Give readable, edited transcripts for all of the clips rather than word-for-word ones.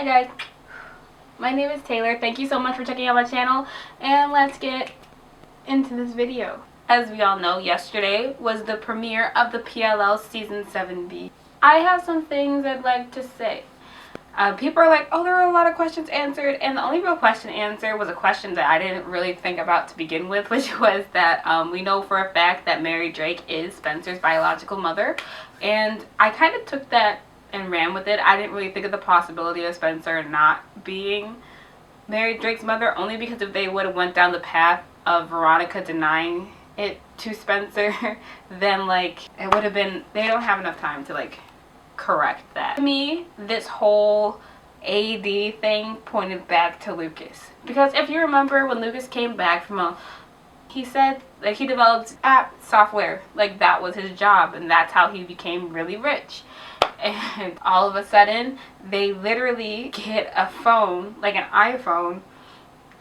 Hi guys, my name is Taylor. Thank you so much for checking out my channel, and let's get into this video. As we all know, yesterday was the premiere of the PLL Season 7B. I have some things I'd like to say. People are like, oh, there were a lot of questions answered, and the only real question answered was a question that I didn't really think about to begin with, which was that we know for a fact that Mary Drake is Spencer's biological mother, and I kind of took that and ran with it. I didn't really think of the possibility of Spencer not being Mary Drake's mother, only because if they would have went down the path of Veronica denying it to Spencer, then like it would have been, they don't have enough time to like correct that. To me, this whole AD thing pointed back to Lucas, because if you remember when Lucas came back from he said like he developed app software, like that was his job, and that's how he became really rich. And all of a sudden they literally get a phone, like an iPhone,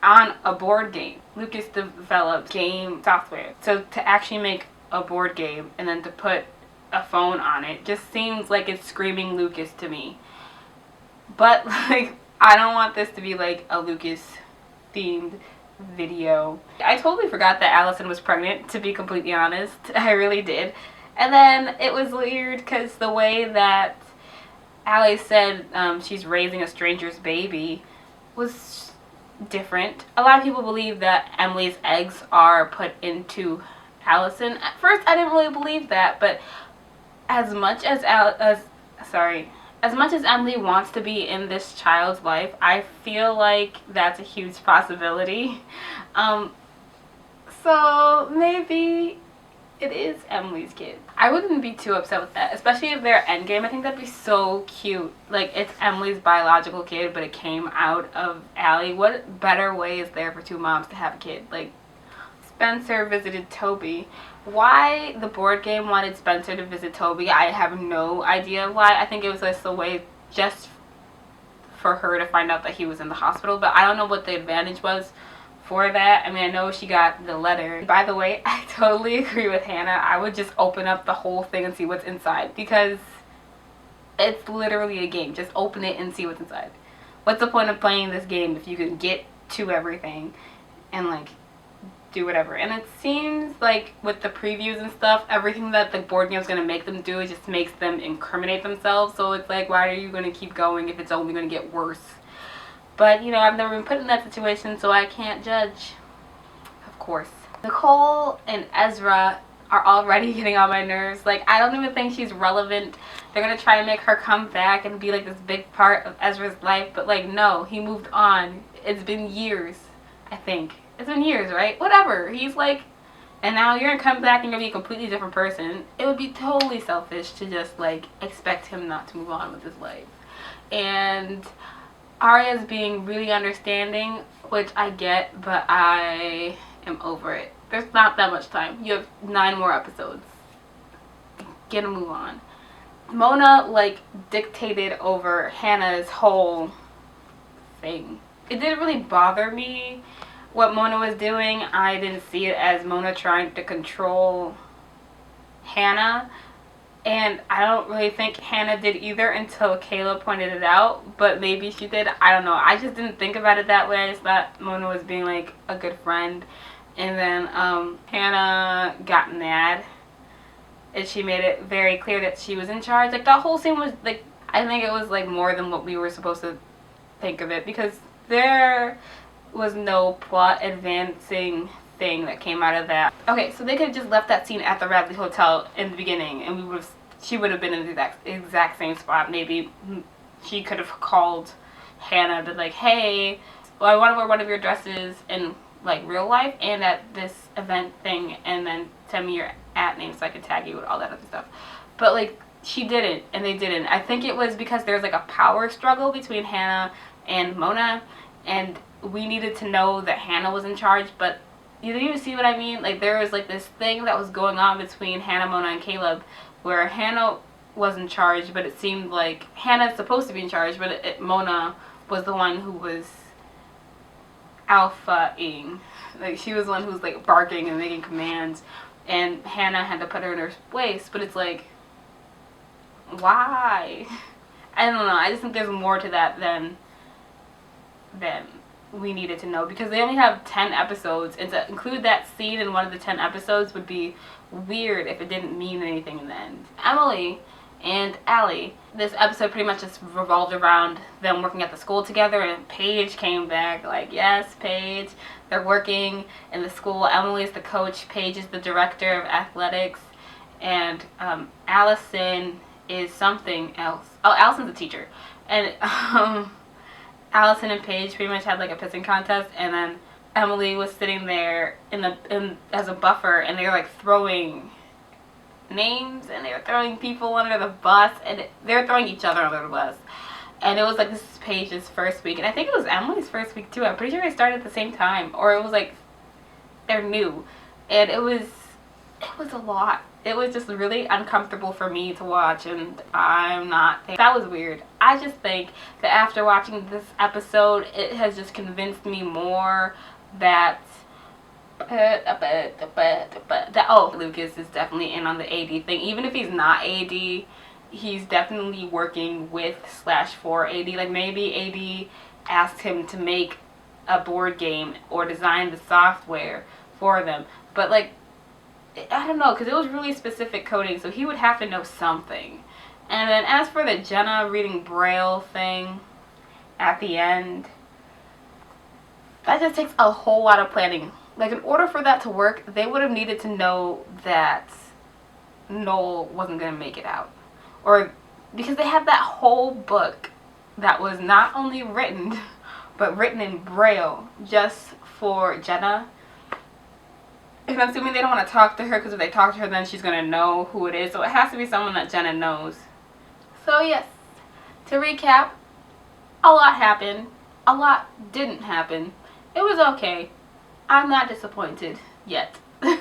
on a board game. Lucas developed game software, so to actually make a board game and then to put a phone on it just seems like it's screaming Lucas to me. But like, I don't want this to be like a Lucas themed video. I totally forgot that Allison was pregnant, to be completely honest. I really did. And then it was weird because the way that Allie said she's raising a stranger's baby was different. A lot of people believe that Emily's eggs are put into Allison. At first I didn't really believe that, but as much as Emily wants to be in this child's life, I feel like that's a huge possibility. So maybe it is Emily's kid. I wouldn't be too upset with that, especially if they're endgame. I think that'd be so cute. Like, it's Emily's biological kid, but it came out of Allie. What better way is there for two moms to have a kid? Like, Spencer visited Toby. Why the board game wanted Spencer to visit Toby, I have no idea why. I think it was just a way just for her to find out that he was in the hospital, but I don't know what the advantage was for that. I mean, I know she got the letter. By the way, I totally agree with Hannah. I would just open up the whole thing and see what's inside, because it's literally a game. Just open it and see what's inside. What's the point of playing this game if you can get to everything and like do whatever? And it seems like with the previews and stuff, everything that the board game is going to make them do, it just makes them incriminate themselves. So it's like, why are you going to keep going if it's only going to get worse? But, you know, I've never been put in that situation, so I can't judge, of course. Nicole and Ezra are already getting on my nerves. Like, I don't even think she's relevant. They're going to try to make her come back and be, like, this big part of Ezra's life. But, like, no, he moved on. It's been years, I think. It's been years, right? Whatever. He's, like, and now you're going to come back and you're going to be a completely different person. It would be totally selfish to just, like, expect him not to move on with his life. And Arya's being really understanding, which I get, but I am over it. There's not that much time. You have 9 more episodes. Get a move on. Mona, like, dictated over Hannah's whole thing. It didn't really bother me what Mona was doing. I didn't see it as Mona trying to control Hannah. And I don't really think Hannah did either until Kayla pointed it out, but maybe she did. I don't know. I just didn't think about it that way. I just thought Mona was being like a good friend. And then Hannah got mad, and she made it very clear that she was in charge. Like, that whole scene was like, I think it was like more than what we were supposed to think of it, because there was no plot advancing thing that came out of that. Okay, so they could have just left that scene at the Radley Hotel in the beginning, and she would have been in the exact same spot. Maybe she could have called Hannah, but like, hey, well, I want to wear one of your dresses in like real life and at this event thing, and then send me your @ name so I could tag you with all that other stuff. But like, she didn't, and they didn't. I think it was because there's like a power struggle between Hannah and Mona, and we needed to know that Hannah was in charge, but you see what I mean? Like, there was like this thing that was going on between Hannah, Mona, and Caleb, where Hannah was in charge, but it seemed like Hannah's supposed to be in charge, but Mona was the one who was alpha-ing. Like, she was the one who was like barking and making commands, and Hannah had to put her in her place. But it's like, why? I don't know. I just think there's more to that than than we needed to know, because they only have 10 episodes, and to include that scene in one of the 10 episodes would be weird if it didn't mean anything in the end. Emily and Allie, this episode pretty much just revolved around them working at the school together, and Paige came back, like, yes, Paige. They're working in the school. Emily is the coach, Paige is the director of athletics, and Allison is something else. Oh, Allison's a teacher. And Allison and Paige pretty much had like a pissing contest, and then Emily was sitting there as a buffer, and they were like throwing names, and they were throwing people under the bus, and they were throwing each other under the bus. And it was like, this is Paige's first week, and I think it was Emily's first week too. I'm pretty sure they started at the same time, or it was like they're new, and it was a lot. It was just really uncomfortable for me to watch, and I'm not. That was weird. I just think that after watching this episode, it has just convinced me more that Lucas is definitely in on the AD thing. Even if he's not AD, he's definitely working with / for AD. Like, maybe AD asked him to make a board game or design the software for them, but like, I don't know, because it was really specific coding, so he would have to know something. And then as for the Jenna reading Braille thing at the end, that just takes a whole lot of planning. Like, in order for that to work, they would have needed to know that Noel wasn't going to make it out. Or, because they had that whole book that was not only written, but written in Braille just for Jenna. And I'm assuming they don't want to talk to her, because if they talk to her, then she's going to know who it is. So it has to be someone that Jenna knows. So yes, to recap, a lot happened. A lot didn't happen. It was okay. I'm not disappointed yet. And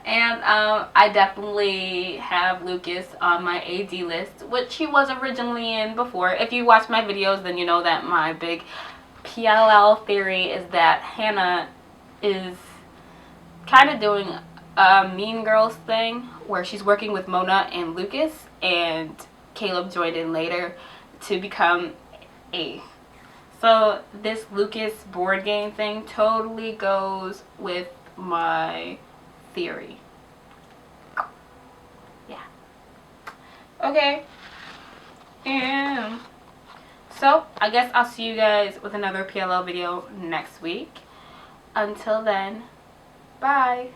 I definitely have Lucas on my AD list, which he was originally in before. If you watch my videos, then you know that my big PLL theory is that Hannah is kind of doing a Mean Girls thing where she's working with Mona and Lucas, and Caleb joined in later to become A. So this Lucas board game thing totally goes with my theory. Yeah. Okay. And so I guess I'll see you guys with another PLL video next week. Until then, bye.